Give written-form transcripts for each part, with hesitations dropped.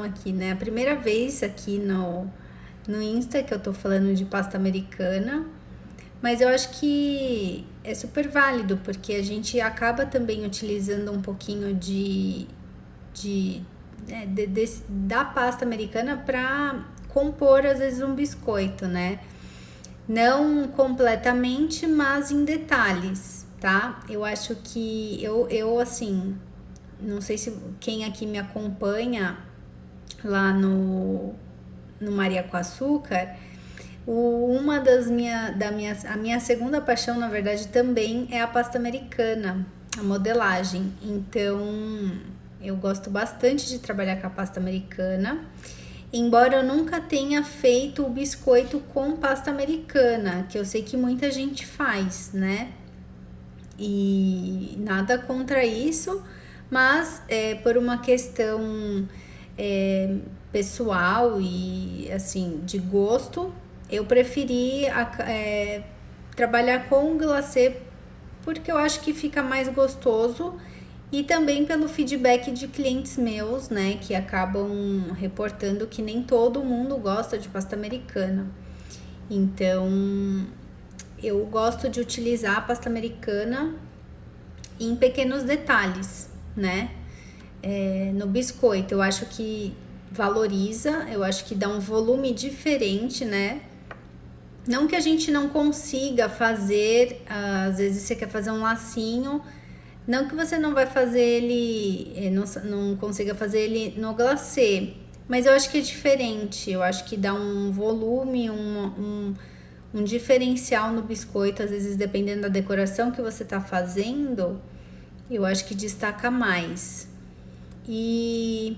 Aqui, né? A primeira vez aqui no Insta que eu tô falando de pasta americana, mas eu acho que é super válido, porque a gente acaba também utilizando um pouquinho de, da pasta americana para compor, às vezes, um biscoito, né? Não completamente, mas em detalhes, tá? Eu acho que eu assim, não sei se quem aqui me acompanha lá no Maria com Açúcar, a minha segunda paixão, na verdade, também é a pasta americana, a modelagem. Então, eu gosto bastante de trabalhar com a pasta americana, embora eu nunca tenha feito o biscoito com pasta americana, que eu sei que muita gente faz, né? E nada contra isso, mas por uma questão pessoal e assim de gosto, eu preferi trabalhar com glacê porque eu acho que fica mais gostoso e também pelo feedback de clientes meus, né, que acabam reportando que nem todo mundo gosta de pasta americana. Então, eu gosto de utilizar a pasta americana em pequenos detalhes, né? No biscoito, eu acho que valoriza, eu acho que dá um volume diferente, né? Não que a gente não consiga fazer, às vezes você quer fazer um lacinho, não que você não vai fazer ele, não consiga fazer ele no glacê, mas eu acho que é diferente, eu acho que dá um volume, um diferencial no biscoito, às vezes dependendo da decoração que você tá fazendo, eu acho que destaca mais. E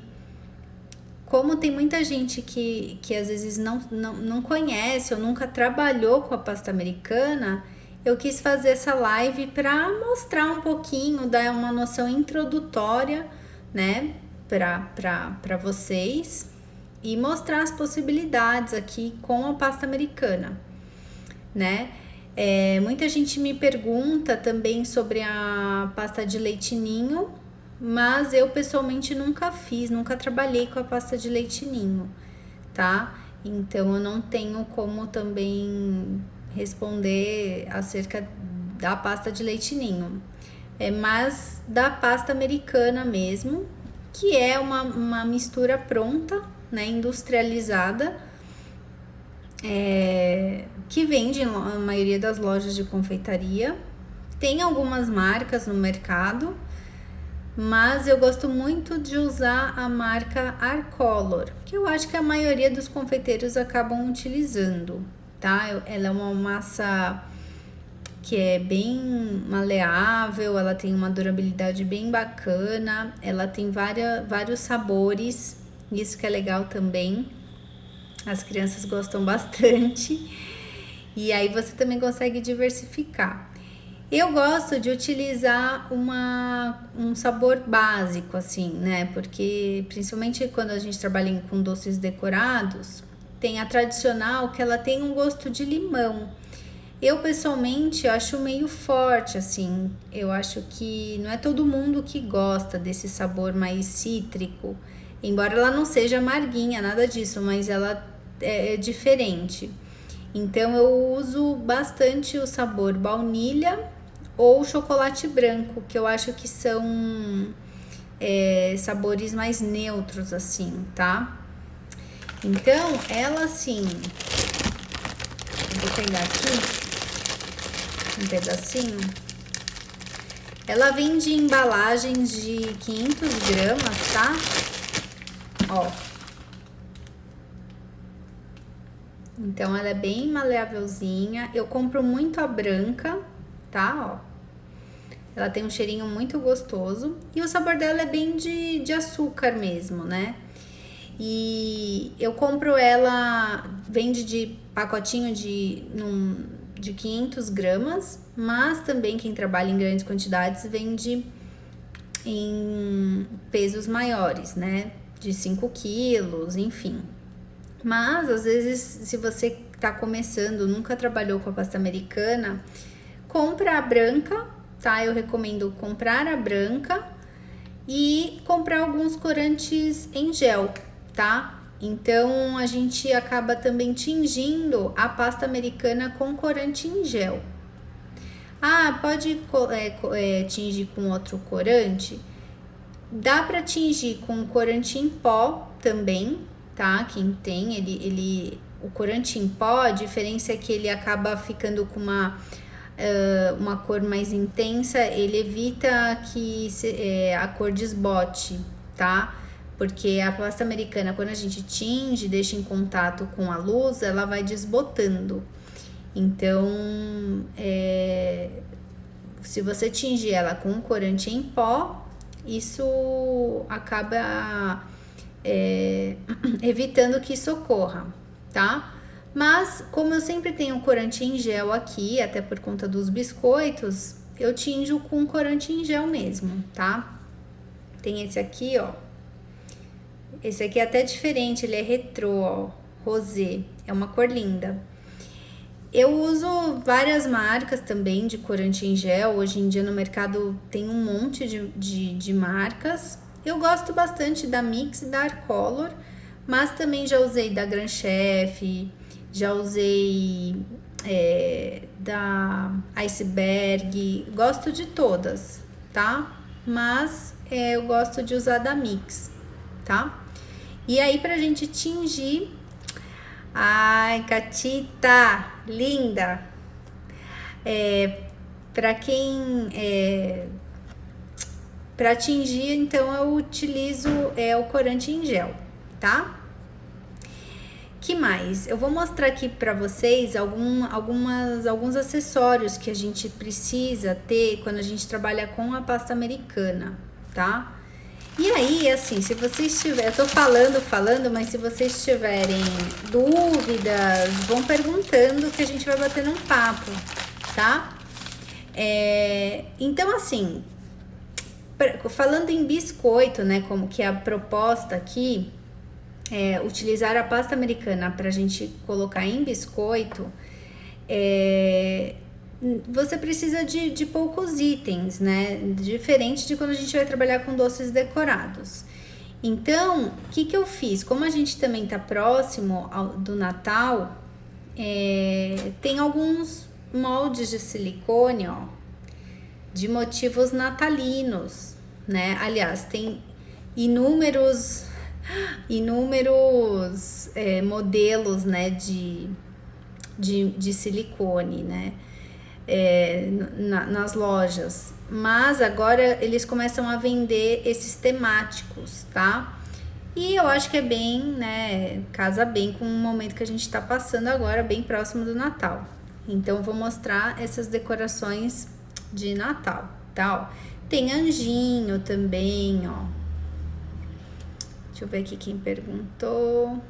como tem muita gente que às vezes não conhece ou nunca trabalhou com a pasta americana, eu quis fazer essa live para mostrar um pouquinho, dar uma noção introdutória, né, para vocês e mostrar as possibilidades aqui com a pasta americana, né? Muita gente me pergunta também sobre a pasta de leite ninho, mas eu pessoalmente nunca fiz, nunca trabalhei com a pasta de leite ninho, tá? Então eu não tenho como também responder acerca da pasta de leite ninho. Mas da pasta americana mesmo, que é uma mistura pronta, né, industrializada, que vende na maioria das lojas de confeitaria. Tem algumas marcas no mercado, mas eu gosto muito de usar a marca Arcolor, que eu acho que a maioria dos confeiteiros acabam utilizando, tá? Ela é uma massa que é bem maleável, ela tem uma durabilidade bem bacana, ela tem vários sabores, isso que é legal também. As crianças gostam bastante. E aí você também consegue diversificar. Eu gosto de utilizar um sabor básico, assim, né? Porque principalmente quando a gente trabalha com doces decorados, tem a tradicional que ela tem um gosto de limão. Eu pessoalmente acho meio forte, assim. Eu acho que não é todo mundo que gosta desse sabor mais cítrico. Embora ela não seja amarguinha, nada disso, mas ela é diferente. Então eu uso bastante o sabor baunilha ou chocolate branco, que eu acho que são sabores mais neutros, assim, tá? Então, ela assim, eu vou pegar aqui um pedacinho. Ela vem de embalagens de 500 gramas, tá? Ó. Então, ela é bem maleávelzinha. Eu compro muito a branca, tá? Ó. Ela tem um cheirinho muito gostoso. E o sabor dela é bem de açúcar mesmo, né? E eu compro ela, vende de pacotinho de 500 gramas, mas também quem trabalha em grandes quantidades vende em pesos maiores, né? De 5 quilos, enfim. Mas, às vezes, se você tá começando, nunca trabalhou com a pasta americana, compra a branca, tá? Eu recomendo comprar a branca e comprar alguns corantes em gel, tá? Então a gente acaba também tingindo a pasta americana com corante em gel. Ah, pode tingir com outro corante? Dá para tingir com corante em pó também, tá? Quem tem, o corante em pó, a diferença é que ele acaba ficando com uma cor mais intensa, ele evita que a cor desbote, tá? Porque a pasta americana, quando a gente tinge, deixa em contato com a luz, ela vai desbotando. Então, se você tingir ela com corante em pó, isso acaba evitando que isso ocorra, tá? Mas, como eu sempre tenho corante em gel aqui, até por conta dos biscoitos, eu tinjo com corante em gel mesmo, tá? Tem esse aqui, ó. Esse aqui é até diferente, ele é retrô, ó, rosé. É uma cor linda. Eu uso várias marcas também de corante em gel. Hoje em dia no mercado tem um monte de marcas. Eu gosto bastante da Mix e da Arcolor, mas também já usei da Grand Chef, já usei da Iceberg, gosto de todas, tá? Mas eu gosto de usar da Mix, tá? E aí pra gente tingir, ai, Catita, linda! Pra quem para tingir, então eu utilizo o corante em gel, tá? Que mais? Eu vou mostrar aqui para vocês alguns acessórios que a gente precisa ter quando a gente trabalha com a pasta americana, tá? E aí, assim, se vocês tiverem, eu tô falando, mas se vocês tiverem dúvidas, vão perguntando que a gente vai batendo um papo, tá? Então, assim, falando em biscoito, né, como que é a proposta aqui, utilizar a pasta americana para a gente colocar em biscoito, você precisa de poucos itens, né? Diferente de quando a gente vai trabalhar com doces decorados. Então, o que eu fiz? Como a gente também tá próximo do Natal, tem alguns moldes de silicone, ó, de motivos natalinos, né? Aliás, tem inúmeros modelos, né, de silicone, né, nas lojas, mas agora eles começam a vender esses temáticos, tá? E eu acho que é bem, né, casa bem com o momento que a gente tá passando agora, bem próximo do Natal. Então eu vou mostrar essas decorações de Natal, tá? Ó, tem anjinho também, ó. Deixa eu ver aqui quem perguntou.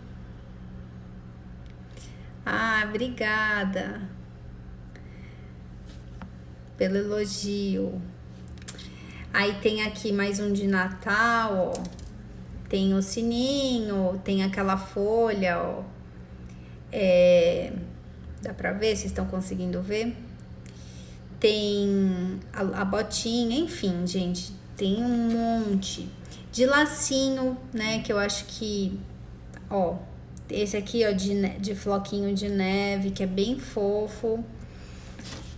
Ah, obrigada pelo elogio. Aí tem aqui mais um de Natal, ó. Tem o sininho, tem aquela folha, ó. Dá pra ver? Vocês estão conseguindo ver? Tem a botinha, enfim, gente. Tem um monte de lacinho, né? Que eu acho que, ó, esse aqui, ó, de floquinho de neve, que é bem fofo.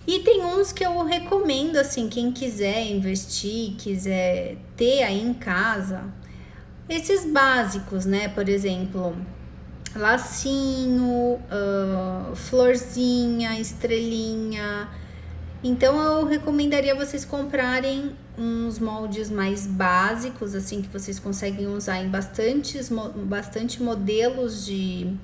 E tem uns que eu recomendo, assim, quem quiser investir, quiser ter aí em casa, esses básicos, né? Por exemplo, lacinho, florzinha, estrelinha. Então eu recomendaria vocês comprarem uns moldes mais básicos, assim, que vocês conseguem usar em bastante modelos de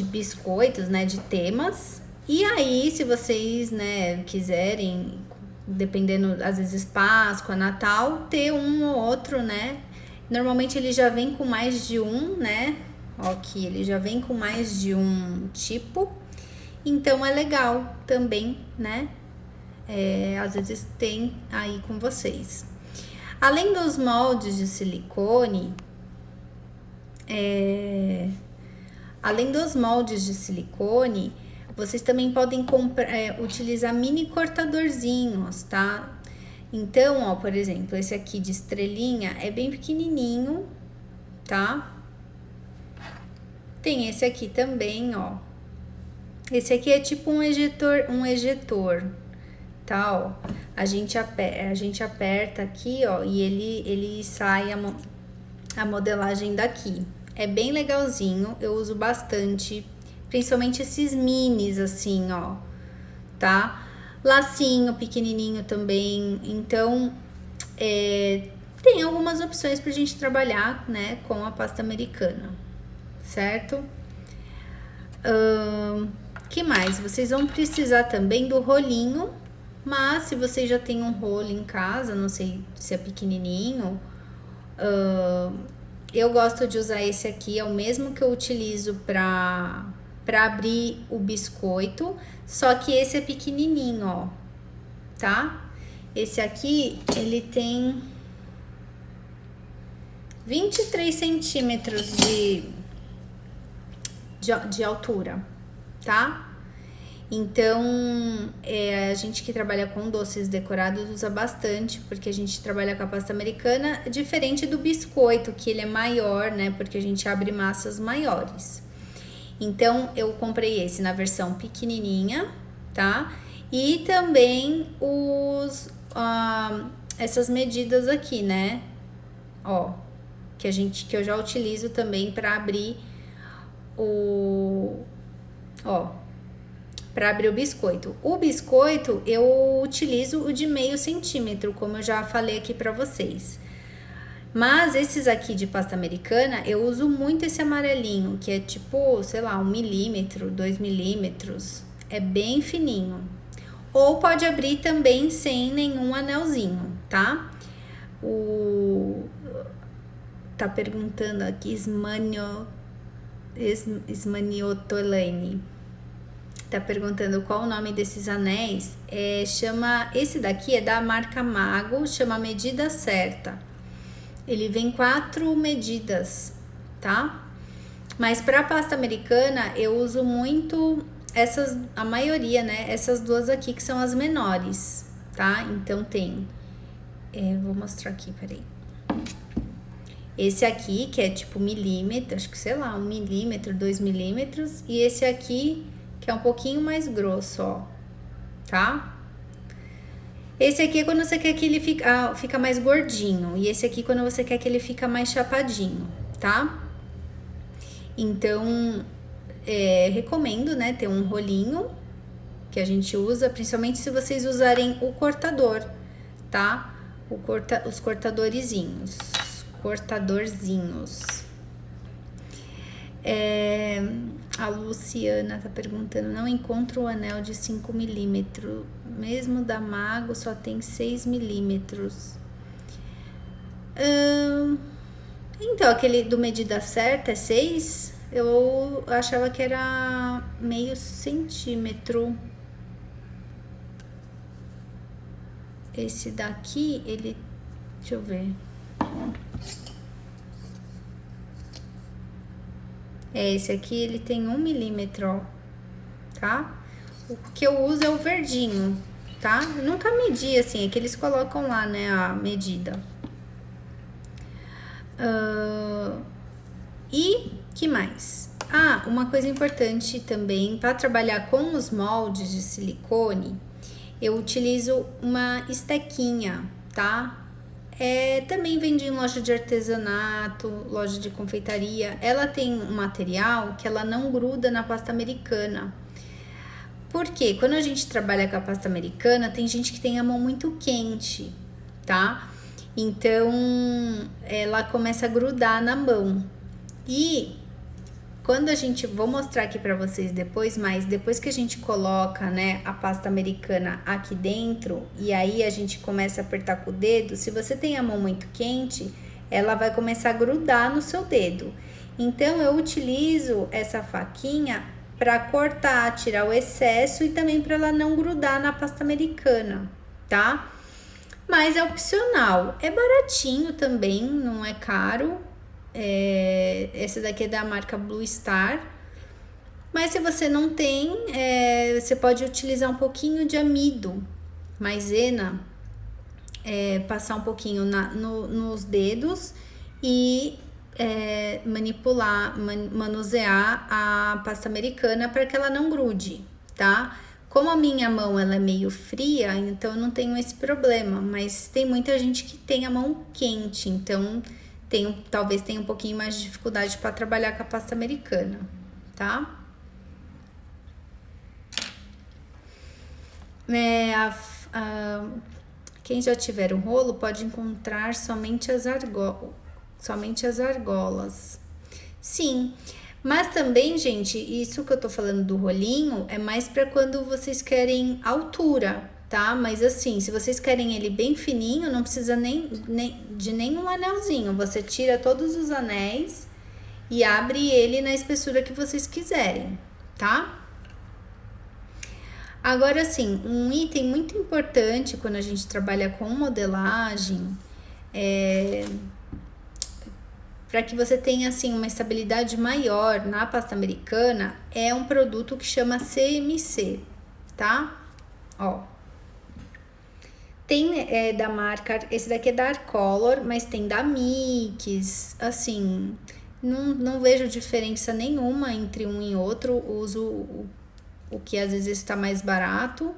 biscoitos, né, de temas. E aí, se vocês, né, quiserem, dependendo, às vezes Páscoa, Natal, ter um ou outro, né? Normalmente ele já vem com mais de um, né? Ó, aqui ele já vem com mais de um tipo. Então é legal também, né? Às vezes tem aí com vocês. Além dos moldes de silicone, vocês também podem utilizar mini cortadorzinhos, tá? Então, ó, por exemplo, esse aqui de estrelinha é bem pequenininho, tá? Tem esse aqui também, ó. Esse aqui é tipo um ejetor, tá, ó. A gente aperta aqui, ó, e ele sai a modelagem daqui. É bem legalzinho, eu uso bastante, principalmente esses minis assim, ó, tá? Lacinho pequenininho também, então tem algumas opções pra gente trabalhar, né, com a pasta americana, certo? Que mais? Vocês vão precisar também do rolinho, mas se vocês já tem um rolo em casa, não sei se é pequenininho, eu gosto de usar esse aqui, é o mesmo que eu utilizo para abrir o biscoito, só que esse é pequenininho, ó, tá? Esse aqui, ele tem 23 centímetros de altura, tá? Então, a gente que trabalha com doces decorados usa bastante, porque a gente trabalha com a pasta americana, diferente do biscoito, que ele é maior, né? Porque a gente abre massas maiores. Então, eu comprei esse na versão pequenininha, tá? E também essas medidas aqui, né? Ó, que eu já utilizo também para abrir para abrir o biscoito. O biscoito eu utilizo o de meio centímetro, como eu já falei aqui para vocês. Mas esses aqui de pasta americana, eu uso muito esse amarelinho, que é tipo, sei lá, 1 milímetro, 2 milímetros. É bem fininho. Ou pode abrir também sem nenhum anelzinho, tá? Tá perguntando aqui, Ismaniotolene. Tá perguntando qual o nome desses anéis. Esse daqui é da marca Mago, chama Medida Certa. Ele vem 4 medidas, tá? Mas para pasta americana eu uso muito a maioria, né? Essas duas aqui que são as menores, tá? Então tem, vou mostrar aqui, peraí. Esse aqui que é tipo milímetro, acho que sei lá, 1 milímetro, 2 milímetros, e esse aqui que é um pouquinho mais grosso, ó, tá? Esse aqui é quando você quer que ele fica mais gordinho, e esse aqui quando você quer que ele fica mais chapadinho, tá? Então, recomendo, né, ter um rolinho que a gente usa, principalmente se vocês usarem o cortador, tá? Os cortadorzinhos. A Luciana tá perguntando, não encontro o anel de 5 milímetros, mesmo da Mago só tem 6 milímetros. Então, aquele do Medida Certa é 6? Eu achava que era meio centímetro. Esse daqui, ele... Deixa eu ver. Esse aqui, ele tem 1 milímetro, ó, tá? O que eu uso é o verdinho, tá? Eu nunca medi, assim, é que eles colocam lá, né, a medida. E que mais? Uma coisa importante também, para trabalhar com os moldes de silicone, eu utilizo uma estequinha, tá? Também vende em loja de artesanato, loja de confeitaria. Ela tem um material que ela não gruda na pasta americana. Por quê? Quando a gente trabalha com a pasta americana, tem gente que tem a mão muito quente, tá? Então, ela começa a grudar na mão. E quando vou mostrar aqui pra vocês depois, mas depois que a gente coloca, né, a pasta americana aqui dentro, e aí a gente começa a apertar com o dedo, se você tem a mão muito quente, ela vai começar a grudar no seu dedo. Então, eu utilizo essa faquinha para cortar, tirar o excesso e também para ela não grudar na pasta americana, tá? Mas é opcional, é baratinho também, não é caro. Essa daqui é da marca Blue Star, mas se você não tem, você pode utilizar um pouquinho de amido maisena passar um pouquinho nos dedos e manusear a pasta americana para que ela não grude, tá? Como a minha mão ela é meio fria, então eu não tenho esse problema, mas tem muita gente que tem a mão quente, então talvez tenha um pouquinho mais de dificuldade para trabalhar com a pasta americana, tá? Quem já tiver um rolo pode encontrar somente as argolas. Sim, mas também, gente, isso que eu tô falando do rolinho é mais para quando vocês querem altura, tá? Mas assim, se vocês querem ele bem fininho, não precisa nem de nenhum anelzinho. Você tira todos os anéis e abre ele na espessura que vocês quiserem, tá? Agora, sim, um item muito importante quando a gente trabalha com modelagem para que você tenha assim uma estabilidade maior na pasta americana é um produto que chama CMC, tá? Ó. Tem da marca, esse daqui é da Arcolor, mas tem da Mix, assim, não vejo diferença nenhuma entre um e outro, uso o que às vezes está mais barato.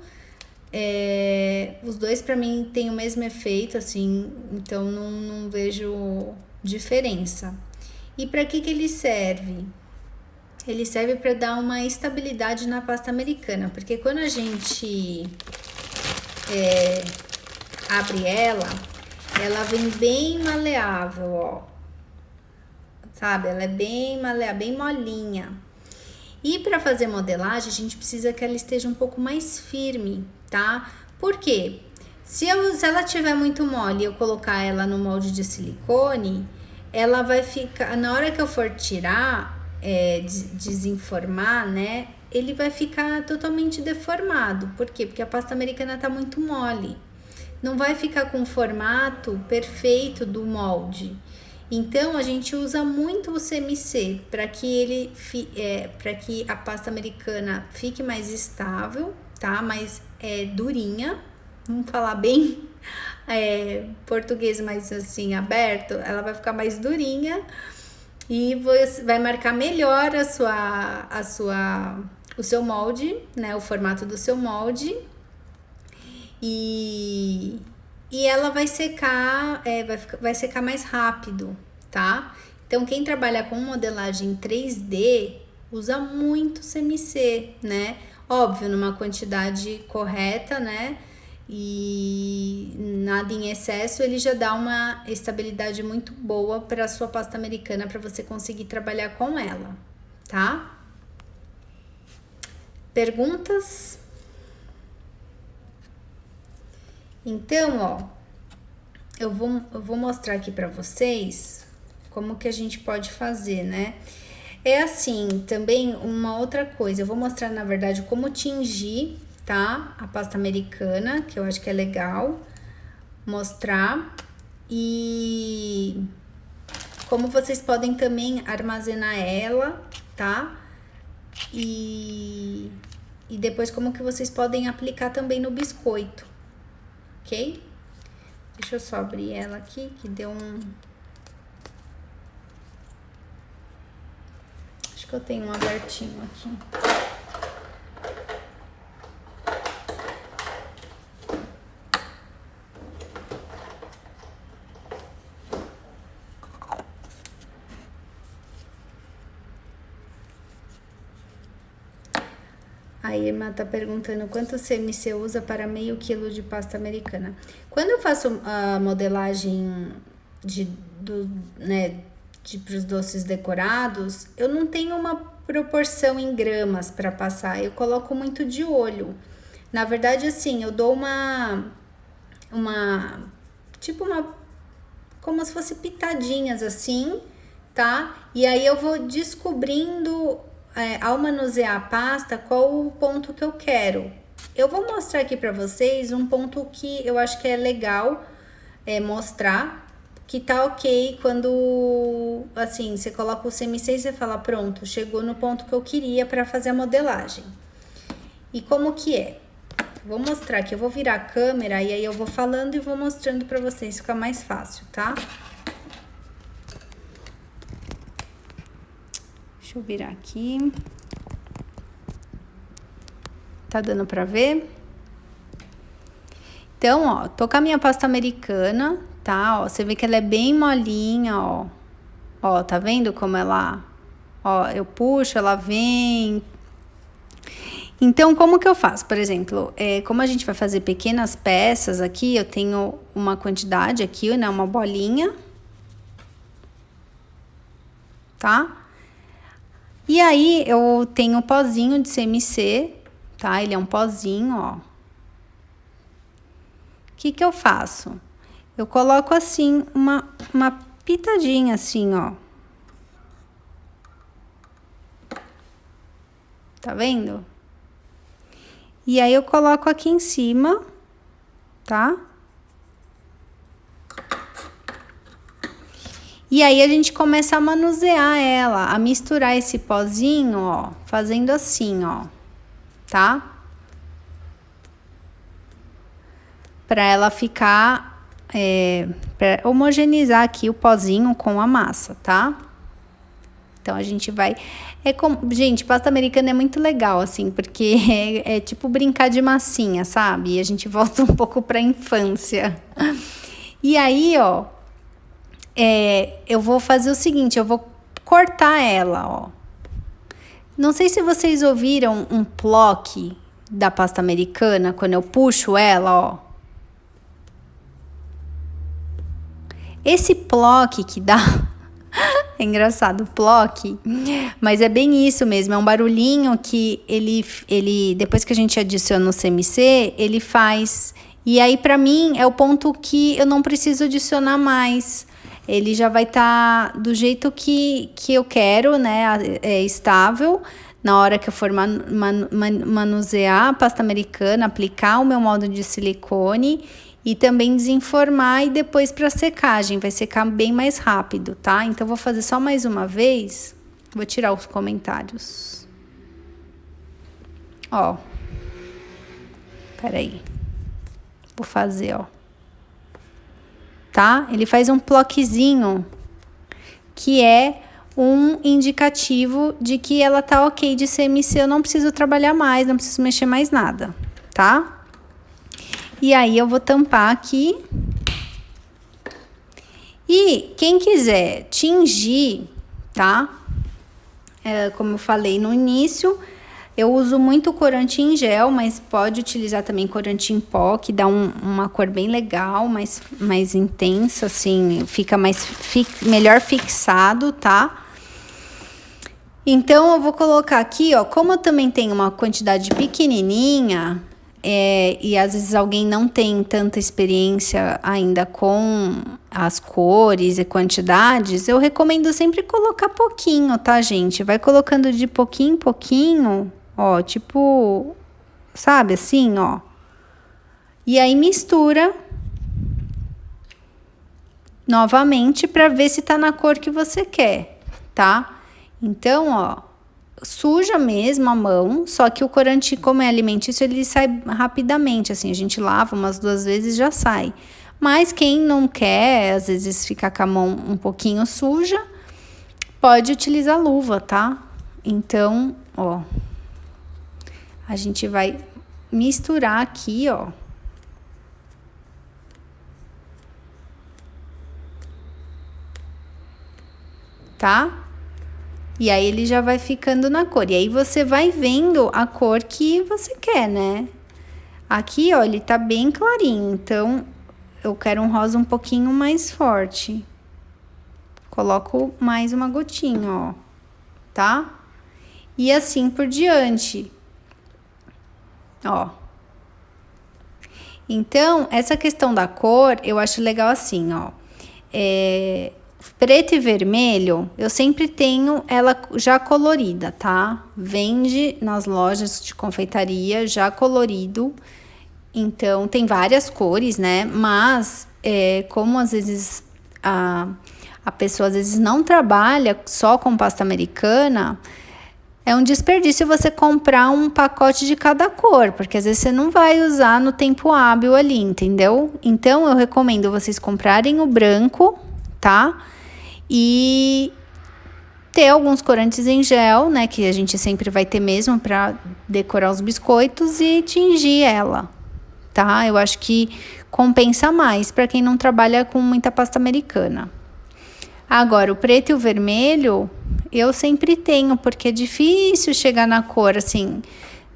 Os dois para mim tem o mesmo efeito, assim, então não vejo diferença. E para que ele serve? Ele serve para dar uma estabilidade na pasta americana, porque quando a gente abre ela vem bem maleável, ó. Sabe? Ela é bem maleável, bem molinha. E para fazer modelagem, a gente precisa que ela esteja um pouco mais firme, tá? Por quê? Se ela tiver muito mole e eu colocar ela no molde de silicone, ela vai ficar... Na hora que eu for tirar, desenformar, né? Ele vai ficar totalmente deformado. Por quê? Porque a pasta americana tá muito mole. Não vai ficar com o formato perfeito do molde. Então, a gente usa muito o CMC para que para que a pasta americana fique mais estável, tá? Mais durinha, vamos falar bem português mais assim aberto, ela vai ficar mais durinha e vai marcar melhor o seu molde, né? O formato do seu molde e ela vai secar, vai secar mais rápido, tá? Então, quem trabalha com modelagem 3D usa muito CMC, né? Óbvio, numa quantidade correta, né? E nada em excesso, ele já dá uma estabilidade muito boa para a sua pasta americana para você conseguir trabalhar com ela, tá? Perguntas? Então, ó, eu vou mostrar aqui para vocês como que a gente pode fazer, né? É assim, também uma outra coisa, eu vou mostrar, na verdade, como tingir, tá? A pasta americana, que eu acho que é legal mostrar. E como vocês podem também armazenar ela, tá? E depois como que vocês podem aplicar também no biscoito, ok? Deixa eu só abrir ela aqui, que deu um... Acho que eu tenho um abertinho aqui. A Irma tá perguntando quanto CMC usa para meio quilo de pasta americana. Quando eu faço a modelagem para os doces decorados, eu não tenho uma proporção em gramas para passar, eu coloco muito de olho. Na verdade, assim, eu dou como se fosse pitadinhas assim, tá? E aí eu vou descobrindo, ao manusear a pasta, qual o ponto que eu quero. Eu vou mostrar aqui para vocês um ponto que eu acho que é legal mostrar, que tá ok quando, assim, você coloca o CMC e você fala, pronto, chegou no ponto que eu queria para fazer a modelagem. E como que é? Vou mostrar aqui, eu vou virar a câmera e aí eu vou falando e vou mostrando pra vocês, fica mais fácil, tá? Deixa eu virar aqui. Tá dando pra ver? Então, ó, tô com a minha pasta americana, tá? Ó, você vê que ela é bem molinha, ó. Ó, tá vendo como ela... Ó, eu puxo, ela vem. Então, como que eu faço? Por exemplo, como a gente vai fazer pequenas peças aqui, eu tenho uma quantidade aqui, né? Uma bolinha. Tá? E aí, eu tenho o pozinho de CMC, tá? Ele é um pozinho, ó. O que que eu faço? Eu coloco assim, uma pitadinha assim, ó. Tá vendo? E aí, eu coloco aqui em cima, tá? E aí, a gente começa a manusear ela, a misturar esse pozinho, ó, fazendo assim, ó, tá? Pra ela ficar, pra homogeneizar aqui o pozinho com a massa, tá? Então, a gente vai... Gente, pasta americana é muito legal, assim, porque é tipo brincar de massinha, sabe? E a gente volta um pouco pra infância. E aí, ó, eu vou fazer o seguinte, eu vou cortar ela, ó. Não sei se vocês ouviram um plock da pasta americana, quando eu puxo ela, ó. Esse plock que dá... É engraçado, plock, mas é bem isso mesmo, é um barulhinho que ele depois que a gente adiciona o CMC, ele faz. E aí, pra mim, é o ponto que eu não preciso adicionar mais. Ele já vai estar do jeito que eu quero, né? É estável. Na hora que eu for manusear a pasta americana, aplicar o meu molde de silicone e também desenformar e depois para secagem, vai secar bem mais rápido, tá? Então, vou fazer só mais uma vez. Vou tirar os comentários. Ó. Peraí. Vou fazer, ó. Tá? Ele faz um ploquezinho que é um indicativo de que ela tá ok de CMC. Eu não preciso trabalhar mais, não preciso mexer mais nada, tá? E aí, eu vou tampar aqui. E quem quiser tingir, tá? Como eu falei no início, eu uso muito corante em gel, mas pode utilizar também corante em pó, que dá uma cor bem legal, mais intensa, assim, fica melhor fixado, tá? Então, eu vou colocar aqui, ó, como eu também tenho uma quantidade pequenininha... e às vezes alguém não tem tanta experiência ainda com as cores e quantidades, eu recomendo sempre colocar pouquinho, tá, gente? Vai colocando de pouquinho em pouquinho, ó, tipo, sabe assim, ó. E aí mistura novamente para ver se tá na cor que você quer, tá? Então, ó. Suja mesmo a mão, só que o corante, como é alimentício, ele sai rapidamente, assim, a gente lava umas 2 vezes e já sai. Mas quem não quer, às vezes, ficar com a mão um pouquinho suja, pode utilizar luva, tá? Então, ó, a gente vai misturar aqui, ó. Tá? E aí, ele já vai ficando na cor. E aí, você vai vendo a cor que você quer, né? Aqui, ó, ele tá bem clarinho. Então, eu quero um rosa um pouquinho mais forte. Coloco mais uma gotinha, ó. Tá? E assim por diante. Ó. Então, essa questão da cor, eu acho legal assim, ó. Preto e vermelho, eu sempre tenho ela já colorida, tá? Vende nas lojas de confeitaria já colorido. Então, tem várias cores, né? Mas, como às vezes a pessoa às vezes não trabalha só com pasta americana, É um desperdício você comprar um pacote de cada cor, porque às vezes você não vai usar no tempo hábil ali, entendeu? Então eu recomendo vocês comprarem o branco, tá? E ter alguns corantes em gel, né, que a gente sempre vai ter mesmo para decorar os biscoitos e tingir ela, tá? Eu acho que compensa mais para quem não trabalha com muita pasta americana. Agora, o preto e o vermelho, eu sempre tenho, porque é difícil chegar na cor, assim.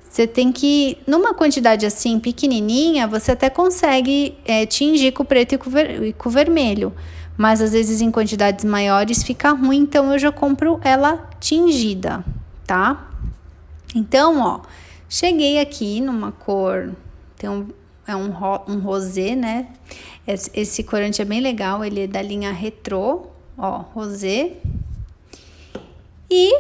Você tem que, numa quantidade assim, pequenininha, você até consegue tingir com o preto e com o vermelho. Mas, às vezes, em quantidades maiores, fica ruim, então eu já compro ela tingida, tá? Então, ó, cheguei aqui numa cor, tem um rosé, né? Esse corante é bem legal, ele é da linha Retrô, ó, rosé. E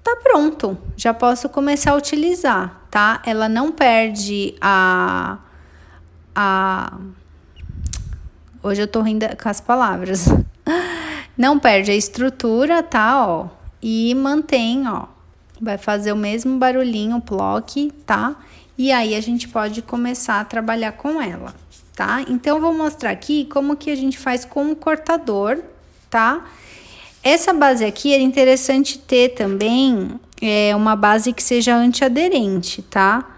tá pronto, já posso começar a utilizar, tá? Ela não perde Hoje eu tô rindo com as palavras. Não perde a estrutura, tá, ó? E mantém, ó. Vai fazer o mesmo barulhinho, ploque, tá? E aí a gente pode começar a trabalhar com ela, tá? Então eu vou mostrar aqui como que a gente faz com o cortador, tá? Essa base aqui é interessante ter também uma base que seja antiaderente, tá?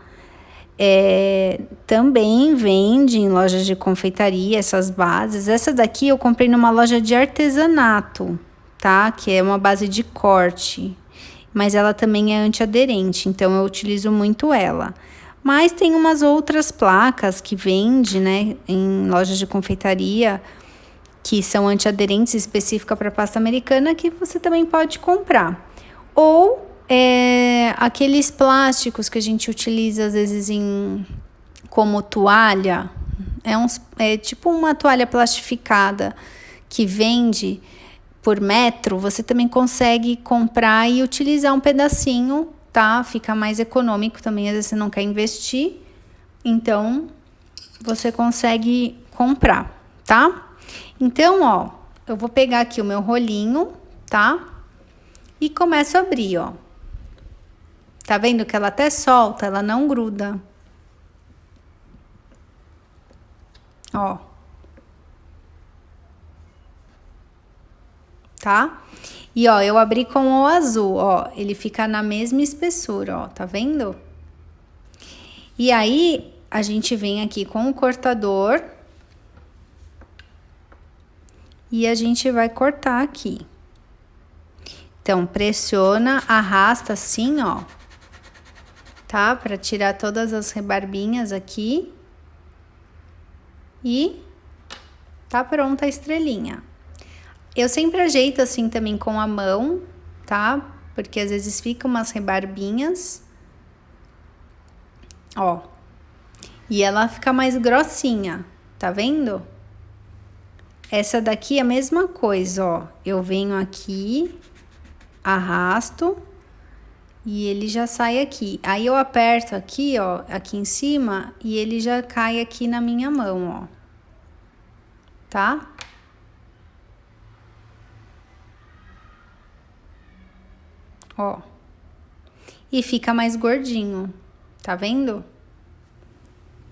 Também vende em lojas de confeitaria essas bases. Essa daqui eu comprei numa loja de artesanato, tá? Que é uma base de corte, mas ela também é antiaderente, então eu utilizo muito ela. Mas tem umas outras placas que vende, né, em lojas de confeitaria, que são antiaderentes específica para pasta americana, que você também pode comprar. Ou aqueles plásticos que a gente utiliza às vezes como toalha, é tipo uma toalha plastificada que vende por metro, você também consegue comprar e utilizar um pedacinho, tá? Fica mais econômico também, às vezes você não quer investir, então você consegue comprar, tá? Então, ó, eu vou pegar aqui o meu rolinho, tá? E começo a abrir, ó. Tá vendo que ela até solta, ela não gruda. Ó. Tá? E, ó, eu abri com o azul, ó. Ele fica na mesma espessura, ó. Tá vendo? E aí, a gente vem aqui com o cortador. E a gente vai cortar aqui. Então, pressiona, arrasta assim, ó. Tá? Pra tirar todas as rebarbinhas aqui. E tá pronta a estrelinha. Eu sempre ajeito assim também com a mão, tá? Porque às vezes ficam umas rebarbinhas. Ó. E ela fica mais grossinha, tá vendo? Essa daqui é a mesma coisa, ó. Eu venho aqui, arrasto e ele já sai aqui. Aí eu aperto aqui, ó, aqui em cima e ele já cai aqui na minha mão, ó. Tá? Ó. E fica mais gordinho, tá vendo?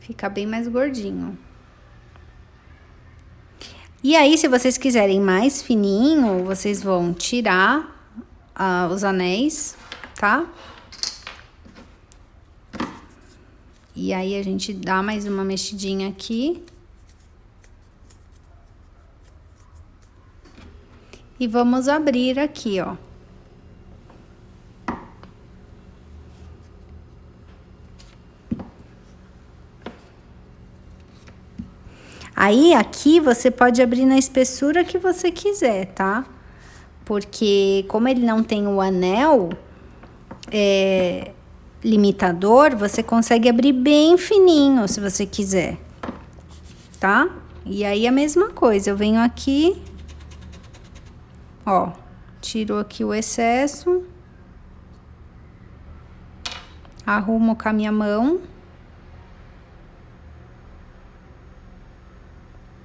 Fica bem mais gordinho. E aí, se vocês quiserem mais fininho, vocês vão tirar os anéis, tá? E aí, a gente dá mais uma mexidinha aqui. E vamos abrir aqui, ó. Aí, aqui, você pode abrir na espessura que você quiser, tá? Porque, como ele não tem o anel limitador, você consegue abrir bem fininho, se você quiser, tá? E aí, a mesma coisa, eu venho aqui, ó, tiro aqui o excesso, arrumo com a minha mão.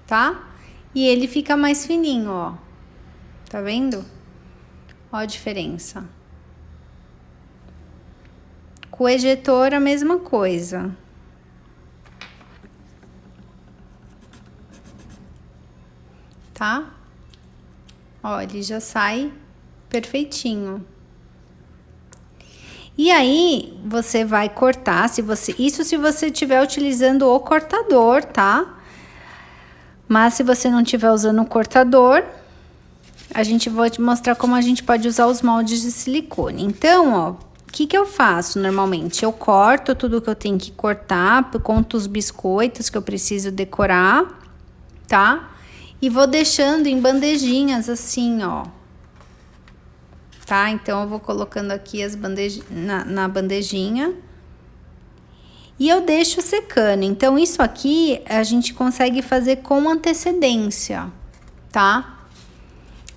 Tá? E ele fica mais fininho, ó. Tá vendo? Ó a diferença. Com o ejetor, a mesma coisa. Tá? Ó, ele já sai perfeitinho. E aí, você vai cortar, isso se você estiver utilizando o cortador, tá? Mas se você não estiver usando o cortador, vou te mostrar como a gente pode usar os moldes de silicone. Então, ó, o que eu faço normalmente? Eu corto tudo que eu tenho que cortar, conto os biscoitos que eu preciso decorar, tá? E vou deixando em bandejinhas assim, ó. Tá? Então, eu vou colocando aqui as na bandejinha. E eu deixo secando. Então, isso aqui a gente consegue fazer com antecedência, tá?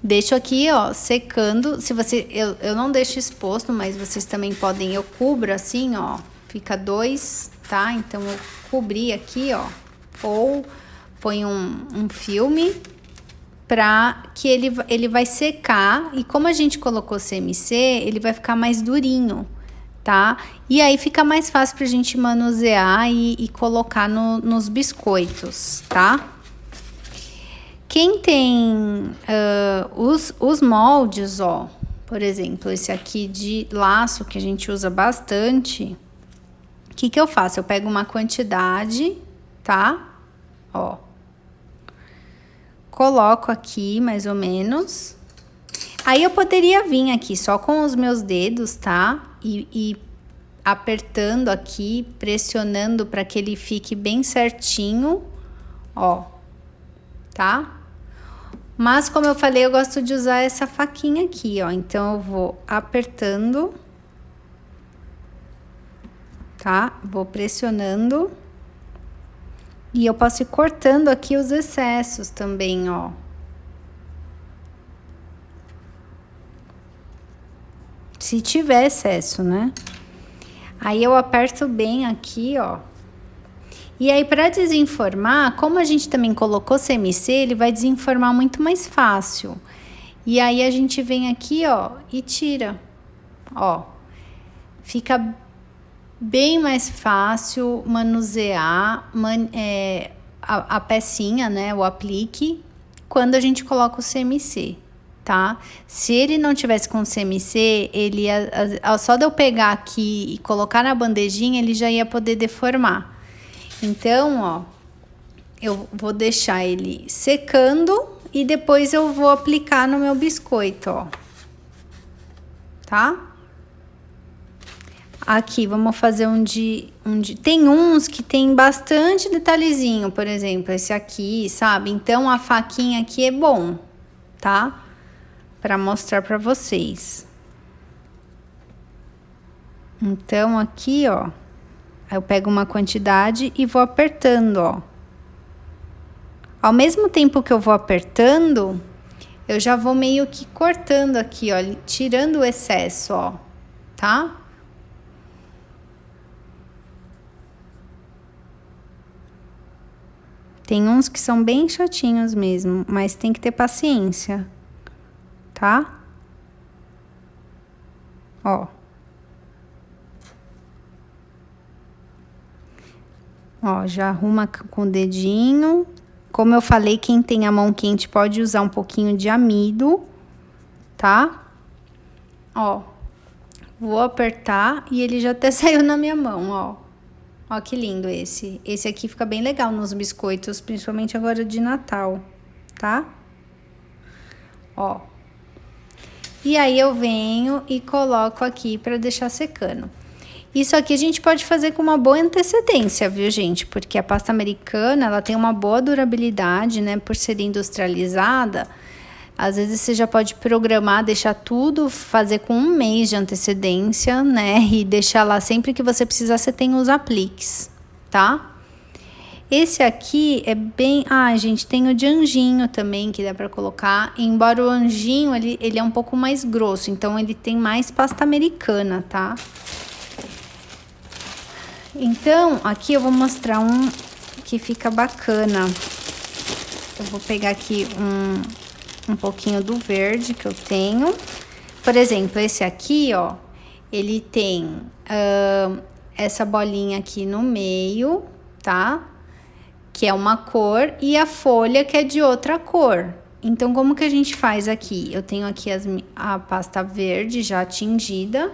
Deixo aqui, ó, secando. Se você... Eu não deixo exposto, mas vocês também podem... Eu cubro assim, ó. Fica 2, tá? Então, eu cobri aqui, ó. Ou ponho um filme... para que ele vai secar, e como a gente colocou CMC, ele vai ficar mais durinho, tá? E aí fica mais fácil pra gente manusear e colocar nos biscoitos, tá? Quem tem os moldes, ó, por exemplo, esse aqui de laço que a gente usa bastante, o que eu faço? Eu pego uma quantidade, tá? Ó. Coloco aqui, mais ou menos. Aí, eu poderia vir aqui só com os meus dedos, tá? E apertando aqui, pressionando para que ele fique bem certinho, ó. Tá? Mas, como eu falei, eu gosto de usar essa faquinha aqui, ó. Então, eu vou apertando, tá? Vou pressionando. E eu posso ir cortando aqui os excessos também, ó. Se tiver excesso, né? Aí eu aperto bem aqui, ó. E aí, para desenformar, como a gente também colocou CMC, ele vai desenformar muito mais fácil. E aí, a gente vem aqui, ó, e tira. Ó. Fica bem mais fácil manusear a pecinha, né, o aplique, quando a gente coloca o CMC, tá? Se ele não tivesse com CMC, ele só de eu pegar aqui e colocar na bandejinha, ele já ia poder deformar. Então, ó, eu vou deixar ele secando e depois eu vou aplicar no meu biscoito, ó. Tá? Aqui, vamos fazer tem uns que tem bastante detalhezinho, por exemplo, esse aqui, sabe? Então, a faquinha aqui é bom, tá? Pra mostrar pra vocês. Então, aqui, ó, eu pego uma quantidade e vou apertando, ó. Ao mesmo tempo que eu vou apertando, eu já vou meio que cortando aqui, ó, tirando o excesso, ó, tá? Tem uns que são bem chatinhos mesmo, mas tem que ter paciência, tá? Ó. Ó, já arruma com o dedinho. Como eu falei, quem tem a mão quente pode usar um pouquinho de amido, tá? Ó, vou apertar e ele já até saiu na minha mão, ó. Ó, que lindo esse. Esse aqui fica bem legal nos biscoitos, principalmente agora de Natal, tá? Ó. E aí, eu venho e coloco aqui pra deixar secando. Isso aqui a gente pode fazer com uma boa antecedência, viu, gente? Porque a pasta americana, ela tem uma boa durabilidade, né? Por ser industrializada, às vezes você já pode programar, deixar tudo, fazer com 1 mês de antecedência, né? E deixar lá sempre que você precisar, você tem os apliques, tá? Esse aqui é bem... Ah, gente, tem o de anjinho também, que dá pra colocar. Embora o anjinho, ele é um pouco mais grosso, então ele tem mais pasta americana, tá? Então, aqui eu vou mostrar um que fica bacana. Eu vou pegar aqui um pouquinho do verde que eu tenho. Por exemplo, esse aqui, ó, ele tem essa bolinha aqui no meio, tá? Que é uma cor, e a folha que é de outra cor. Então, como que a gente faz aqui? Eu tenho aqui a pasta verde já tingida,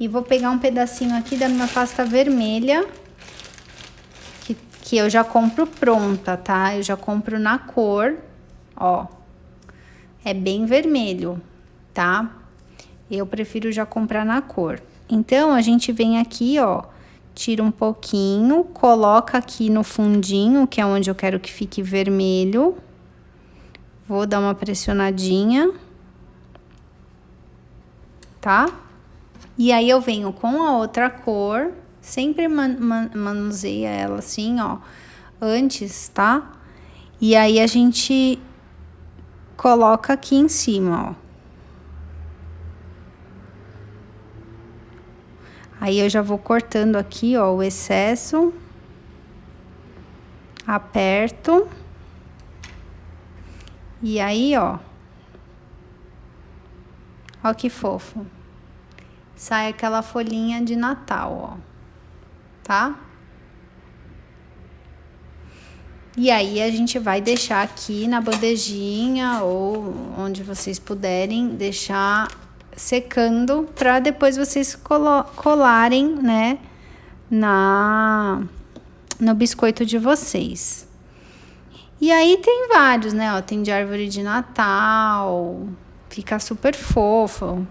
e vou pegar um pedacinho aqui da minha pasta vermelha, que eu já compro pronta, tá? Eu já compro na cor, ó. É bem vermelho, tá? Eu prefiro já comprar na cor. Então, a gente vem aqui, ó, tira um pouquinho, coloca aqui no fundinho, que é onde eu quero que fique vermelho. Vou dar uma pressionadinha, tá? E aí, eu venho com a outra cor, sempre manuseia ela assim, ó, antes, tá? E aí, a gente coloca aqui em cima, ó. Aí, eu já vou cortando aqui, ó, o excesso. Aperto. E aí, ó. Ó que fofo. Sai aquela folhinha de Natal, ó. Tá? E aí, a gente vai deixar aqui na bandejinha ou onde vocês puderem deixar secando para depois vocês colarem, né, no biscoito de vocês. E aí tem vários, né, ó, tem de árvore de Natal, fica super fofo.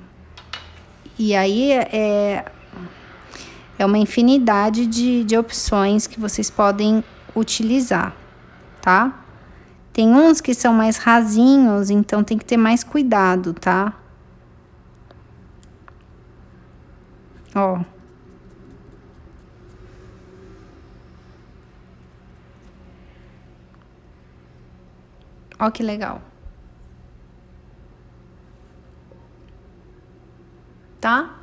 E aí é uma infinidade de opções que vocês podem utilizar, tá? Tem uns que são mais rasinhos, então tem que ter mais cuidado, tá? Ó. Ó que legal. Tá?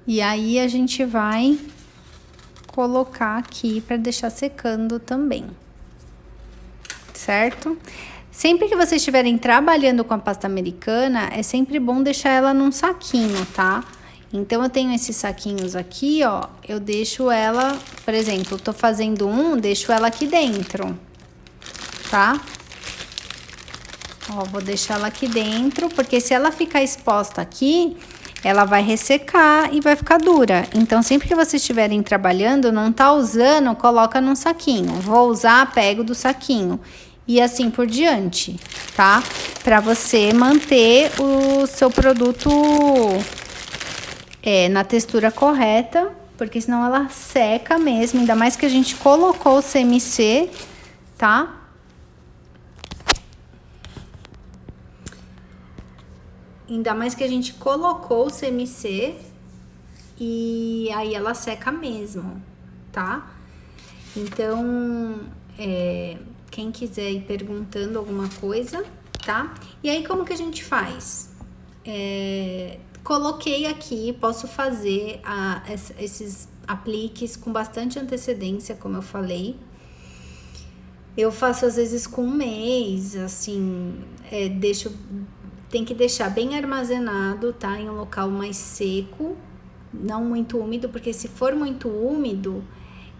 E aí, a gente vai colocar aqui para deixar secando também. Certo? Sempre que vocês estiverem trabalhando com a pasta americana, é sempre bom deixar ela num saquinho, tá? Então, eu tenho esses saquinhos aqui, ó, eu deixo ela, por exemplo, eu tô fazendo deixo ela aqui dentro, tá? Ó, vou deixar ela aqui dentro, porque se ela ficar exposta aqui, ela vai ressecar e vai ficar dura. Então, sempre que vocês estiverem trabalhando, não tá usando, coloca num saquinho. Vou usar, pego do saquinho. E assim por diante, tá? Pra você manter o seu produto na textura correta, porque senão ela seca mesmo. Ainda mais que a gente colocou o CMC, tá? Ainda mais que a gente colocou o CMC e aí ela seca mesmo, tá? Então, quem quiser ir perguntando alguma coisa, tá? E aí, como que a gente faz? Coloquei aqui, posso fazer esses apliques com bastante antecedência, como eu falei. Eu faço às vezes com um mês, assim, tem que deixar bem armazenado, tá? Em um local mais seco, não muito úmido, porque se for muito úmido,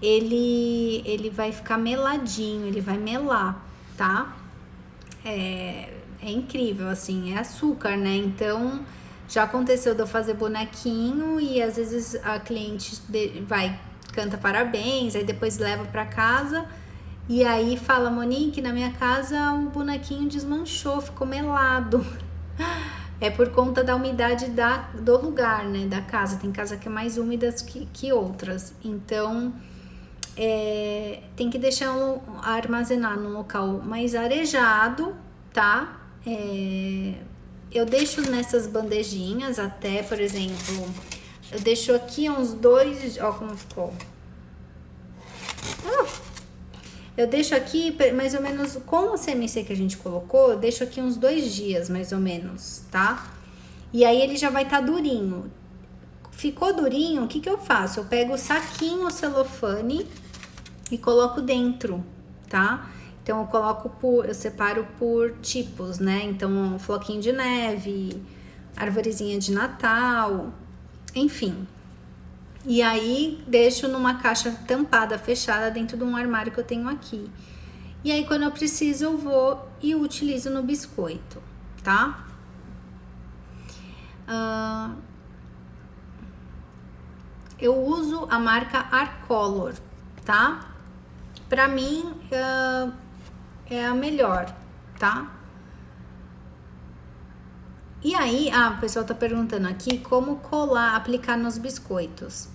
ele vai ficar meladinho, ele vai melar, tá? É incrível, assim, é açúcar, né? Então, já aconteceu de eu fazer bonequinho e às vezes a cliente canta parabéns, aí depois leva pra casa e aí fala, Monique, na minha casa o bonequinho desmanchou, ficou melado. É por conta da umidade do lugar, né, da casa. Tem casa que é mais úmida que outras. Então, tem que deixar armazenar num local mais arejado, tá? Eu deixo nessas bandejinhas até, por exemplo, eu deixo aqui uns 2... Ó como ficou. Eu deixo aqui mais ou menos, com o CMC que a gente colocou, eu deixo aqui uns 2 dias, mais ou menos, tá? E aí ele já vai estar durinho. Ficou durinho, o que que eu faço? Eu pego o saquinho celofane e coloco dentro, tá? Então, eu separo por tipos, né? Então, floquinho de neve, arvorezinha de Natal. enfim. E aí deixo numa caixa tampada, fechada, dentro de um armário que eu tenho aqui. E aí quando eu preciso eu vou e utilizo no biscoito, tá? Eu uso a marca Arcolor, tá? Pra mim é a melhor, tá? E aí, o pessoal tá perguntando aqui como colar, aplicar nos biscoitos.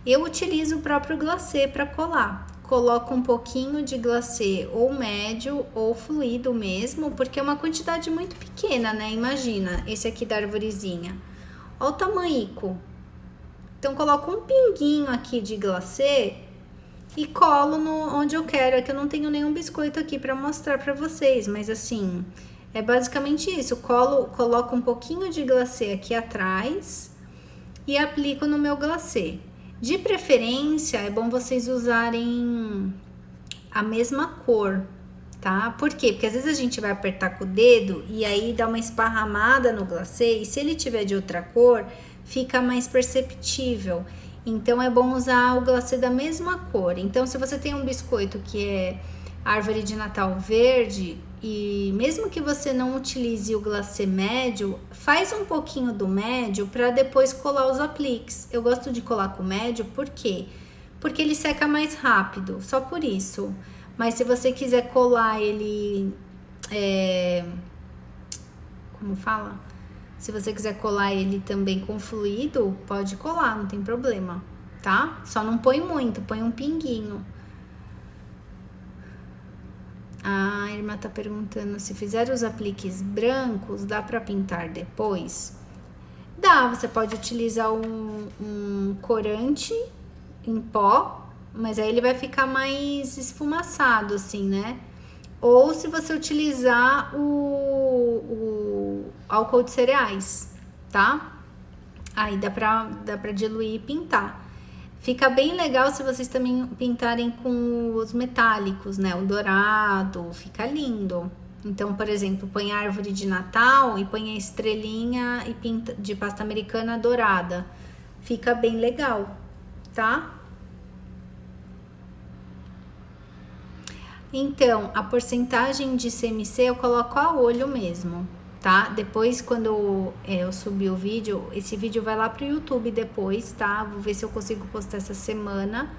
Eu utilizo o próprio glacê para colar. Coloco um pouquinho de glacê ou médio ou fluido mesmo, porque é uma quantidade muito pequena, né? Imagina, esse aqui da arvorezinha. Olha o tamanhico. Então, coloco um pinguinho aqui de glacê e colo onde eu quero. É que eu não tenho nenhum biscoito aqui para mostrar para vocês, mas assim, é basicamente isso. Coloco um pouquinho de glacê aqui atrás e aplico no meu glacê. De preferência, é bom vocês usarem a mesma cor, tá? Por quê? Porque às vezes a gente vai apertar com o dedo e aí dá uma esparramada no glacê, e se ele tiver de outra cor, fica mais perceptível. Então é bom usar o glacê da mesma cor. Então, se você tem um biscoito que é árvore de Natal verde, e mesmo que você não utilize o glacê médio, faz um pouquinho do médio para depois colar os apliques. Eu gosto de colar com o médio, por quê? Porque ele seca mais rápido, só por isso. Mas se você quiser colar ele, como fala? Se você quiser colar ele também com fluido, pode colar, não tem problema, tá? Só não põe muito, põe um pinguinho. A irmã tá perguntando se fizer os apliques brancos, dá para pintar depois? Dá, você pode utilizar um corante em pó, mas aí ele vai ficar mais esfumaçado, assim, né? Ou se você utilizar o álcool de cereais, tá? Aí dá pra diluir e pintar. Fica bem legal se vocês também pintarem com os metálicos, né? O dourado, fica lindo. Então, por exemplo, põe a árvore de Natal e põe a estrelinha e pinta de pasta americana dourada. Fica bem legal, tá? Então, a porcentagem de CMC eu coloco a olho mesmo, tá? Depois, quando eu subir o vídeo, esse vídeo vai lá pro YouTube depois, tá? Vou ver se eu consigo postar essa semana.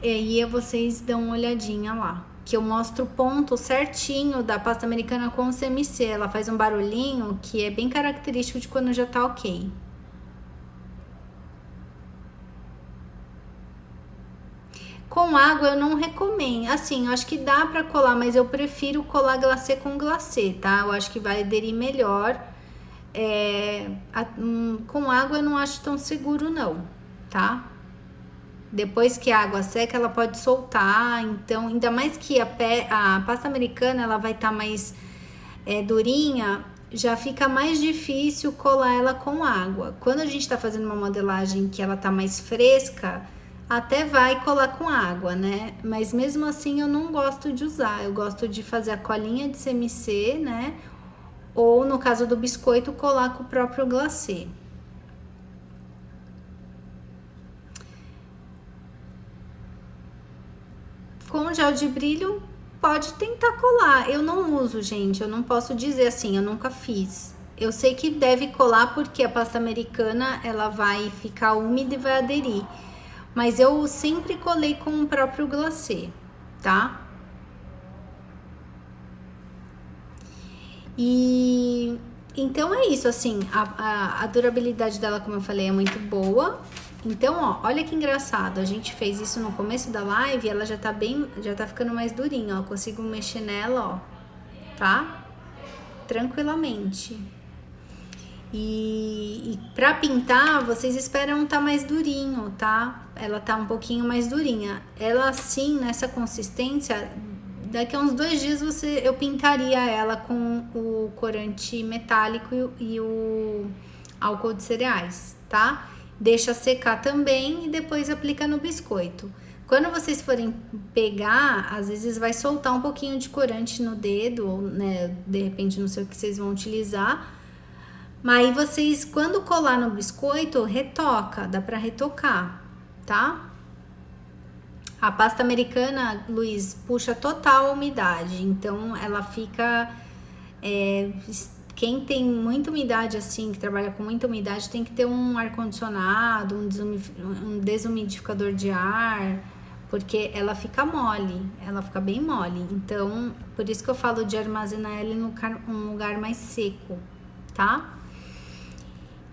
E aí vocês dão uma olhadinha lá. Que eu mostro o ponto certinho da pasta americana com o CMC. Ela faz um barulhinho que é bem característico de quando já tá ok. Com água eu não recomendo. Assim, eu acho que dá pra colar, mas eu prefiro colar glacê com glacê, tá? Eu acho que vai aderir melhor. Com água eu não acho tão seguro não, tá? Depois que a água seca, ela pode soltar. Então, ainda mais que a pasta americana, ela vai estar mais durinha, já fica mais difícil colar ela com água. Quando a gente tá fazendo uma modelagem que ela tá mais fresca, até vai colar com água, né? Mas mesmo assim eu não gosto de usar. Eu gosto de fazer a colinha de CMC, né? Ou no caso do biscoito, colar com o próprio glacê. Com gel de brilho, pode tentar colar. Eu não uso, gente. Eu não posso dizer assim, eu nunca fiz. Eu sei que deve colar porque a pasta americana, ela vai ficar úmida e vai aderir. Mas eu sempre colei com o próprio glacê, tá? E então é isso, assim, a durabilidade dela, como eu falei, é muito boa. Então, ó, olha que engraçado, a gente fez isso no começo da live e ela já tá ficando mais durinha, ó. Eu consigo mexer nela, ó, tá? Tranquilamente. E pra pintar, vocês esperam tá mais durinho, tá? Ela tá um pouquinho mais durinha. Ela assim, nessa consistência, daqui a uns 2 dias eu pintaria ela com o corante metálico e o álcool de cereais, tá? Deixa secar também e depois aplica no biscoito. Quando vocês forem pegar, às vezes vai soltar um pouquinho de corante no dedo, ou, né, de repente não sei o que vocês vão utilizar. Mas aí vocês, quando colar no biscoito, retoca, dá pra retocar, tá? A pasta americana, Luiz, puxa total a umidade, então ela fica. Quem tem muita umidade assim, que trabalha com muita umidade, tem que ter um ar-condicionado, um desumidificador de ar, porque ela fica mole, ela fica bem mole. Então, por isso que eu falo de armazenar ela em um lugar mais seco, tá?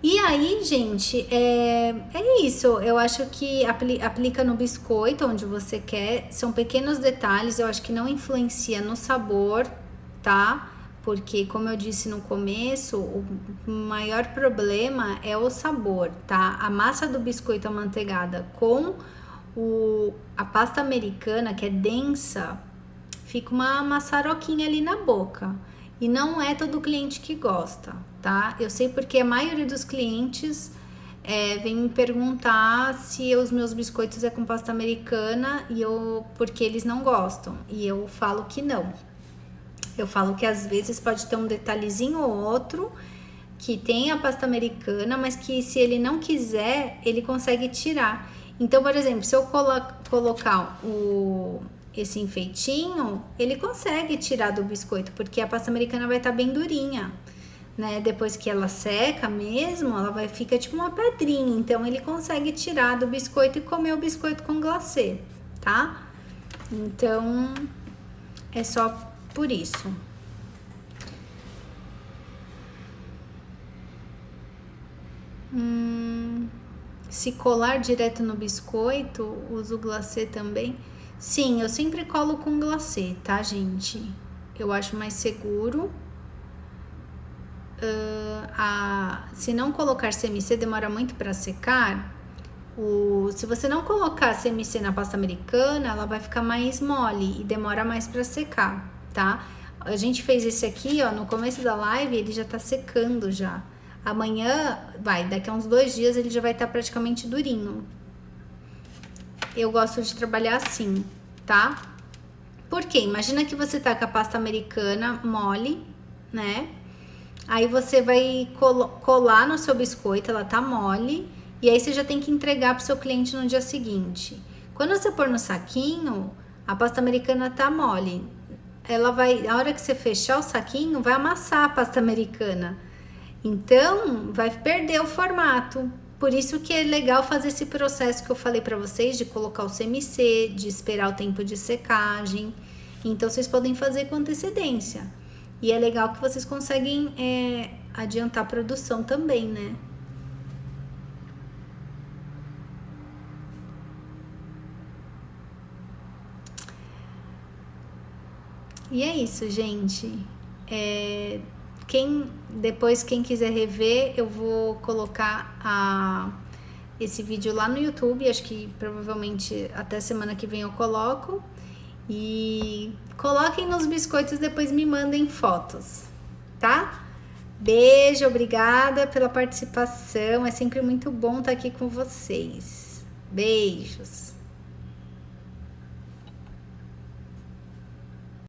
E aí, gente, é isso. Eu acho que aplica no biscoito onde você quer. São pequenos detalhes, eu acho que não influencia no sabor, tá? Porque, como eu disse no começo, o maior problema é o sabor, tá? A massa do biscoito amanteigada com a pasta americana, que é densa, fica uma maçaroquinha ali na boca. E não é todo cliente que gosta, tá? Eu sei porque a maioria dos clientes vem me perguntar se os meus biscoitos é com pasta americana porque eles não gostam. E eu falo que não. Eu falo que às vezes pode ter um detalhezinho ou outro que tem a pasta americana, mas que se ele não quiser, ele consegue tirar. Então, por exemplo, se eu colocar esse enfeitinho, ele consegue tirar do biscoito, porque a pasta americana vai estar bem durinha, né? Depois que ela seca mesmo, ela fica tipo uma pedrinha, então ele consegue tirar do biscoito e comer o biscoito com glacê, tá? Então, é só por isso. Se colar direto no biscoito, uso glacê também. Sim, eu sempre colo com glacê, tá, gente? Eu acho mais seguro. Se não colocar CMC, demora muito para secar. Se você não colocar CMC na pasta americana, ela vai ficar mais mole e demora mais para secar, tá? A gente fez esse aqui, ó, no começo da live, ele já tá secando já. Amanhã, daqui a uns 2 dias ele já vai estar praticamente durinho. Eu gosto de trabalhar assim, tá? Por quê? Imagina que você tá com a pasta americana mole, né? Aí você vai colar no seu biscoito, ela tá mole, e aí você já tem que entregar pro seu cliente no dia seguinte. Quando você pôr no saquinho, a pasta americana tá mole. Na hora que você fechar o saquinho, vai amassar a pasta americana. Então, vai perder o formato. Por isso que é legal fazer esse processo que eu falei para vocês, de colocar o CMC, de esperar o tempo de secagem. Então, vocês podem fazer com antecedência. E é legal que vocês conseguem adiantar a produção também, né? E é isso, gente. Quem quiser rever, eu vou colocar esse vídeo lá no YouTube. Acho que provavelmente até semana que vem eu coloco. E coloquem nos biscoitos, depois me mandem fotos, tá? Beijo, obrigada pela participação. É sempre muito bom estar aqui com vocês. Beijos.